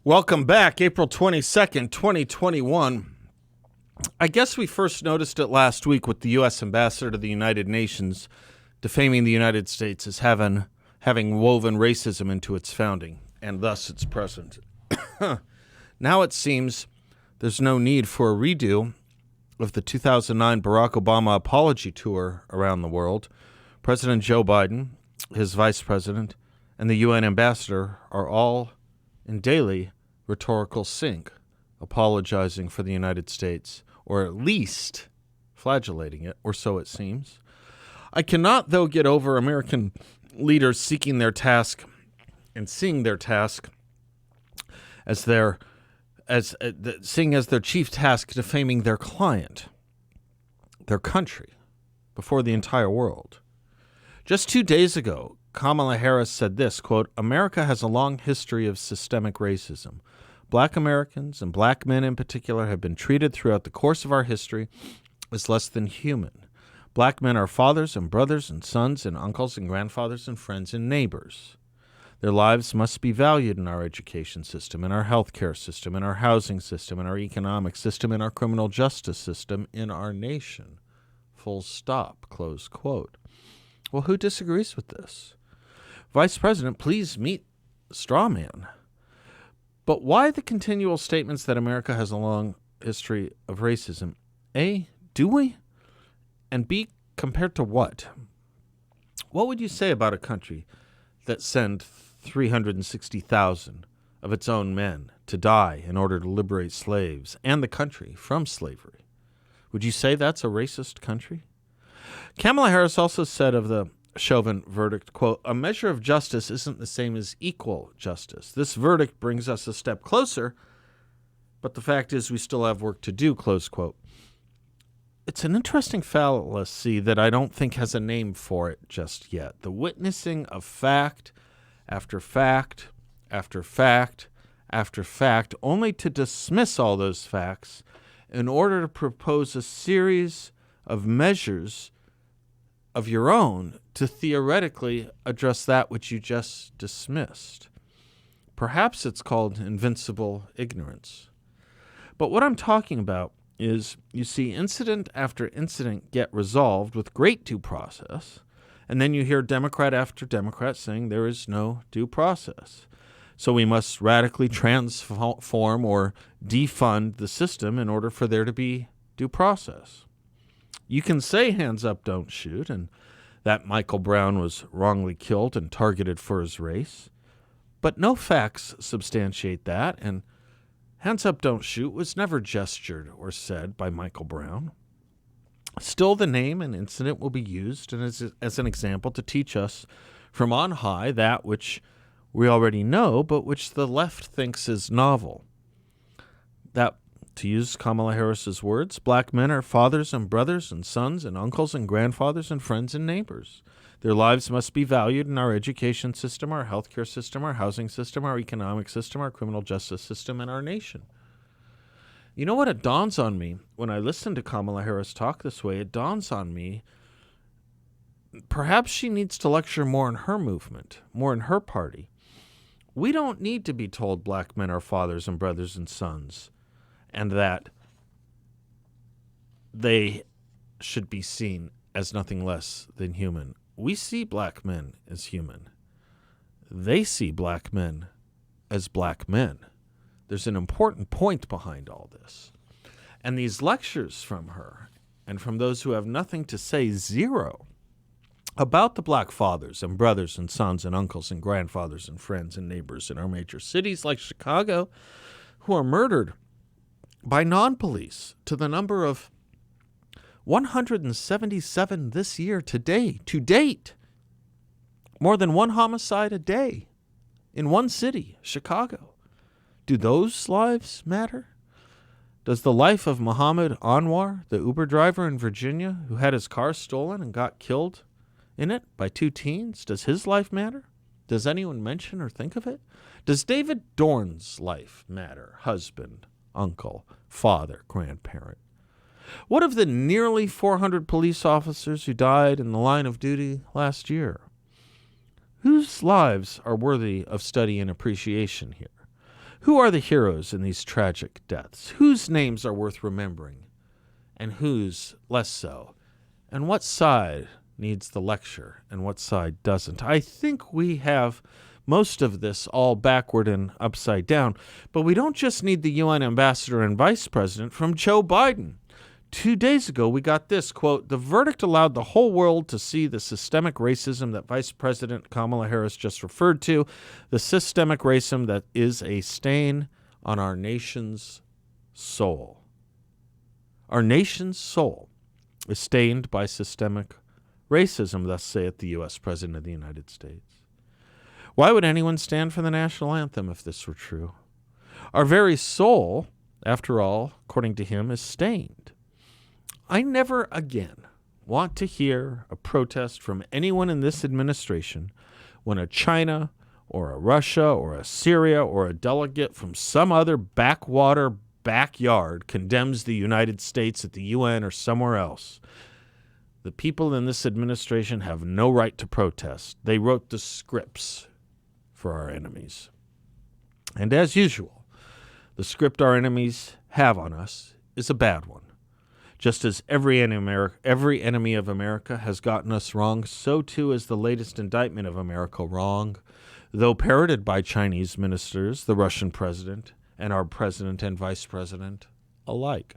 Welcome back, April 22nd, 2021. I guess we first noticed it last week with the U.S. Ambassador to the United Nations defaming the United States as having woven racism into its founding, and thus its present. Now it seems there's no need for a redo of the 2009 Barack Obama apology tour around the world. President Joe Biden, his vice president, and the UN ambassador are all in daily rhetorical sync, apologizing for the United States, or at least flagellating it, or so it seems. I cannot, though, get over American leaders seeking their task and seeing their task as their chief task defaming their client, their country, before the entire world. Just 2 days ago, Kamala Harris said this, quote, "America has a long history of systemic racism. Black Americans, and black men in particular, have been treated throughout the course of our history as less than human. Black men are fathers and brothers and sons and uncles and grandfathers and friends and neighbors. Their lives must be valued in our education system, in our healthcare system, in our housing system, in our economic system, in our criminal justice system, in our nation. Full stop," close quote. Well, who disagrees with this? Vice President, please meet the straw man. But why the continual statements that America has a long history of racism? A, do we? And B, compared to what? What would you say about a country that sent 360,000 of its own men to die in order to liberate slaves and the country from slavery? Would you say that's a racist country? Kamala Harris also said of the Chauvin verdict, quote, "A measure of justice isn't the same as equal justice. This verdict brings us a step closer, but the fact is we still have work to do," close quote. It's an interesting fallacy that I don't think has a name for it just yet. The witnessing of fact after fact after fact after fact, only to dismiss all those facts in order to propose a series of measures of your own to theoretically address that which you just dismissed. Perhaps it's called invincible ignorance. But what I'm talking about is, you see incident after incident get resolved with great due process, and then you hear Democrat after Democrat saying there is no due process. So we must radically transform or defund the system in order for there to be due process. You can say hands up, don't shoot, and that Michael Brown was wrongly killed and targeted for his race. But no facts substantiate that, and hands up, don't shoot was never gestured or said by Michael Brown. Still, the name and incident will be used as an example to teach us from on high that which we already know, but which the left thinks is novel. That, to use Kamala Harris's words, black men are fathers and brothers and sons and uncles and grandfathers and friends and neighbors. Their lives must be valued in our education system, our healthcare system, our housing system, our economic system, our criminal justice system, and our nation. You know what? It dawns on me when I listen to Kamala Harris talk this way. It dawns on me perhaps she needs to lecture more in her movement, more in her party. We don't need to be told black men are fathers and brothers and sons, and that they should be seen as nothing less than human. We see black men as human. They see black men as black men. There's an important point behind all this. And these lectures from her, and from those who have nothing to say, zero, about the black fathers and brothers and sons and uncles and grandfathers and friends and neighbors in our major cities like Chicago, who are murdered by non-police to the number of 177 this year to date. More than one homicide a day in one city, Chicago. Do those lives matter? Does the life of Muhammad Anwar, the Uber driver in Virginia who had his car stolen and got killed in it by two teens, does his life matter? Does anyone mention or think of it? Does David Dorn's life matter? Husband, uncle, father, grandparent. What of the nearly 400 police officers who died in the line of duty last year? Whose lives are worthy of study and appreciation here? Who are the heroes in these tragic deaths? Whose names are worth remembering, and whose less so? And what side needs the lecture, and what side doesn't? I think we have most of this all backward and upside down, but we don't just need the UN ambassador and vice president from Joe Biden. 2 days ago, we got this, quote, "The verdict allowed the whole world to see the systemic racism that Vice President Kamala Harris just referred to, the systemic racism that is a stain on our nation's soul." Our nation's soul is stained by systemic racism, thus saith the U.S. President of the United States. Why would anyone stand for the national anthem if this were true? Our very soul, after all, according to him, is stained. I never again want to hear a protest from anyone in this administration when a China or a Russia or a Syria or a delegate from some other backwater backyard condemns the United States at the UN or somewhere else. The people in this administration have no right to protest. They wrote the scripts for our enemies. And as usual, the script our enemies have on us is a bad one. Just as every enemy of America has gotten us wrong, so too is the latest indictment of America wrong, though parroted by Chinese ministers, the Russian president, and our president and vice president alike.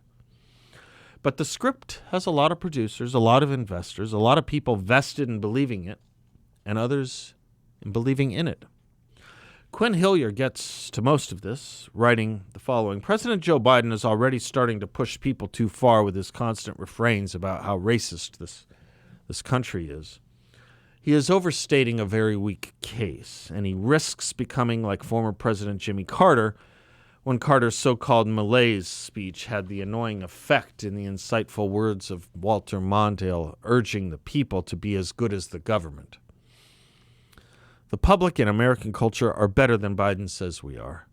But the script has a lot of producers, a lot of investors, a lot of people vested in believing it, and others in believing in it. Quinn Hillier gets to most of this, writing the following: President Joe Biden is already starting to push people too far with his constant refrains about how racist this country is. He is overstating a very weak case, and he risks becoming like former President Jimmy Carter, when Carter's so-called malaise speech had the annoying effect in the insightful words of Walter Mondale urging the people to be as good as the government. The public and American culture are better than Biden says we are.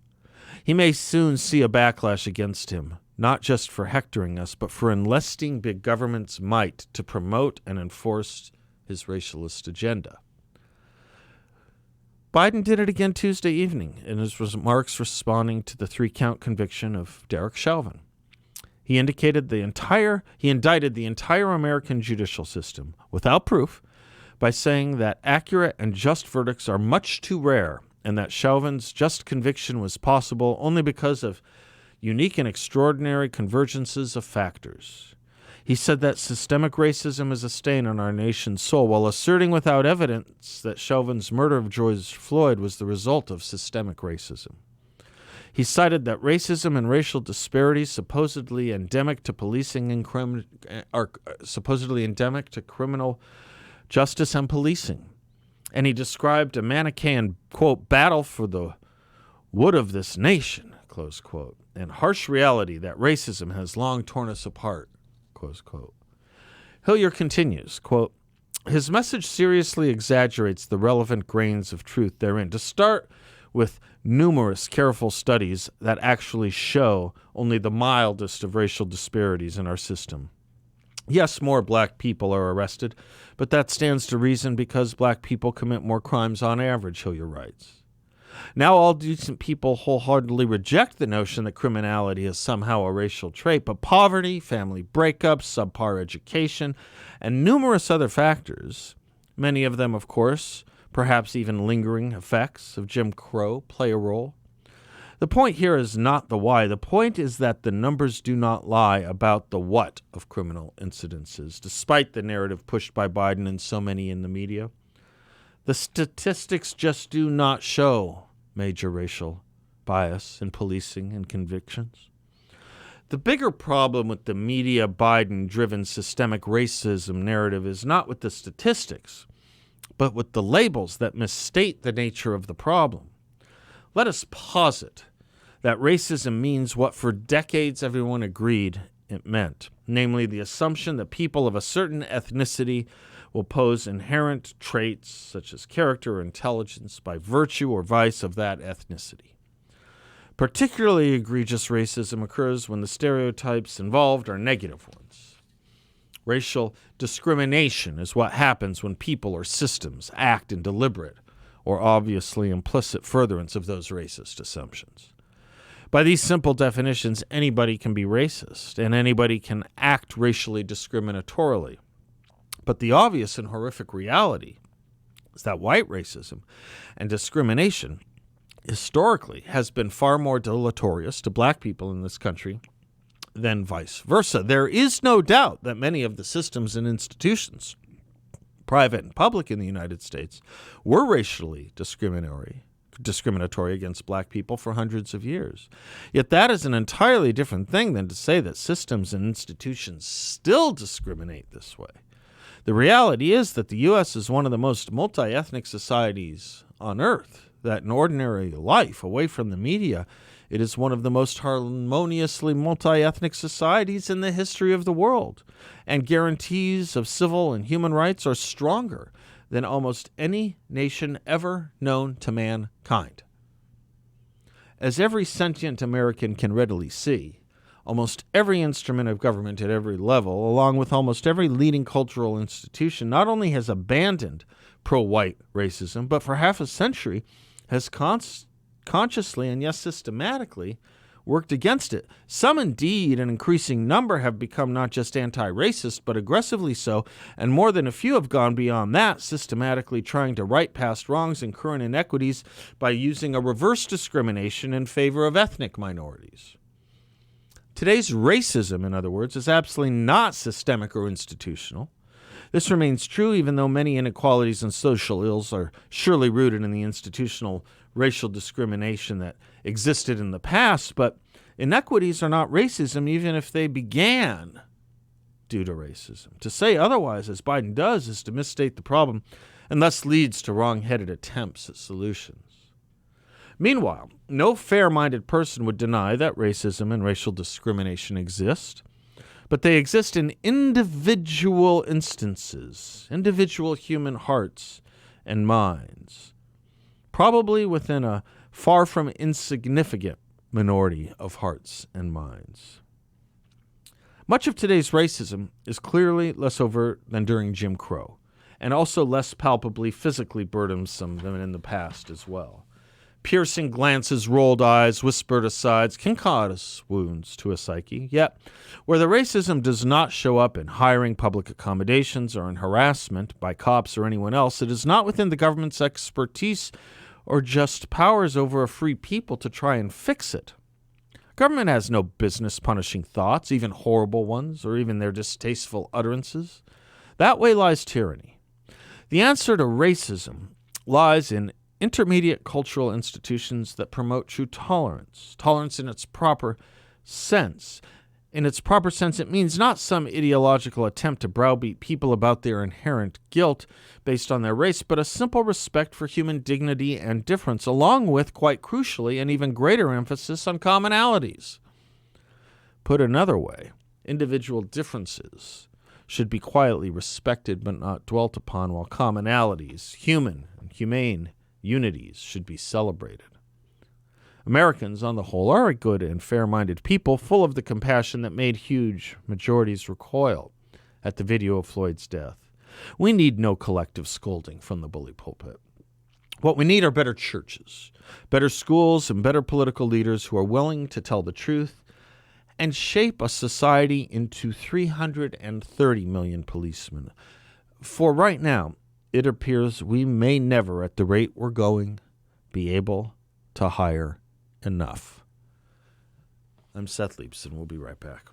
He may soon see a backlash against him, not just for hectoring us, but for enlisting big government's might to promote and enforce his racialist agenda. Biden did it again Tuesday evening in his remarks responding to the 3-count conviction of Derek Chauvin. He indicted he indicted the entire American judicial system without proof by saying that accurate and just verdicts are much too rare and that Chauvin's just conviction was possible only because of unique and extraordinary convergences of factors. He said that systemic racism is a stain on our nation's soul, while asserting without evidence that Chauvin's murder of George Floyd was the result of systemic racism. He cited that racism and racial disparities supposedly endemic to criminal justice and policing. And he described a Manichaean, quote, battle for the wood of this nation, close quote, and harsh reality that racism has long torn us apart, close quote. Hillier continues, quote, his message seriously exaggerates the relevant grains of truth therein, to start with numerous careful studies that actually show only the mildest of racial disparities in our system. Yes, more black people are arrested, but that stands to reason because black people commit more crimes on average, Hillier writes. Now all decent people wholeheartedly reject the notion that criminality is somehow a racial trait, but poverty, family breakups, subpar education, and numerous other factors, many of them, of course, perhaps even lingering effects of Jim Crow, play a role. The point here is not the why. The point is that the numbers do not lie about the what of criminal incidences, despite the narrative pushed by Biden and so many in the media. The statistics just do not show major racial bias in policing and convictions. The bigger problem with the media Biden-driven systemic racism narrative is not with the statistics, but with the labels that misstate the nature of the problem. Let us posit that racism means what for decades everyone agreed it meant, namely the assumption that people of a certain ethnicity will pose inherent traits such as character or intelligence by virtue or vice of that ethnicity. Particularly egregious racism occurs when the stereotypes involved are negative ones. Racial discrimination is what happens when people or systems act in deliberate or obviously implicit furtherance of those racist assumptions. By these simple definitions, anybody can be racist, and anybody can act racially discriminatorily. But the obvious and horrific reality is that white racism and discrimination historically has been far more deleterious to black people in this country than vice versa. There is no doubt that many of the systems and institutions, private and public in the United States, were racially discriminatory against black people for hundreds of years. Yet that is an entirely different thing than to say that systems and institutions still discriminate this way. The reality is that the U.S. is one of the most multi-ethnic societies on earth, that in ordinary life, away from the media, it is one of the most harmoniously multi-ethnic societies in the history of the world, and guarantees of civil and human rights are stronger than almost any nation ever known to mankind. As every sentient American can readily see, almost every instrument of government at every level, along with almost every leading cultural institution, not only has abandoned pro-white racism, but for half a century has consciously and yes, systematically worked against it. Some, indeed, an increasing number, have become not just anti-racist, but aggressively so, and more than a few have gone beyond that, systematically trying to right past wrongs and current inequities by using a reverse discrimination in favor of ethnic minorities. Today's racism, in other words, is absolutely not systemic or institutional. This remains true even though many inequalities and social ills are surely rooted in the institutional racial discrimination that existed in the past, but inequities are not racism even if they began due to racism. To say otherwise, as Biden does, is to misstate the problem and thus leads to wrong-headed attempts at solutions. Meanwhile, no fair-minded person would deny that racism and racial discrimination exist, but they exist in individual instances, individual human hearts and minds, probably within a far from insignificant minority of hearts and minds. Much of today's racism is clearly less overt than during Jim Crow, and also less palpably physically burdensome than in the past as well. Piercing glances, rolled eyes, whispered asides can cause wounds to a psyche. Yet, where the racism does not show up in hiring public accommodations or in harassment by cops or anyone else, it is not within the government's expertise or just powers over a free people to try and fix it. Government has no business punishing thoughts, even horrible ones, or even their distasteful utterances. That way lies tyranny. The answer to racism lies in intermediate cultural institutions that promote true tolerance. Tolerance in its proper sense. In its proper sense, it means not some ideological attempt to browbeat people about their inherent guilt based on their race, but a simple respect for human dignity and difference, along with, quite crucially, an even greater emphasis on commonalities. Put another way, individual differences should be quietly respected but not dwelt upon, while commonalities, human and humane unities, should be celebrated. Americans, on the whole, are a good and fair-minded people, full of the compassion that made huge majorities recoil at the video of Floyd's death. We need no collective scolding from the bully pulpit. What we need are better churches, better schools, and better political leaders who are willing to tell the truth and shape a society into 330 million policemen. For right now, it appears we may never, at the rate we're going, be able to hire enough. I'm Seth Leibson. We'll be right back.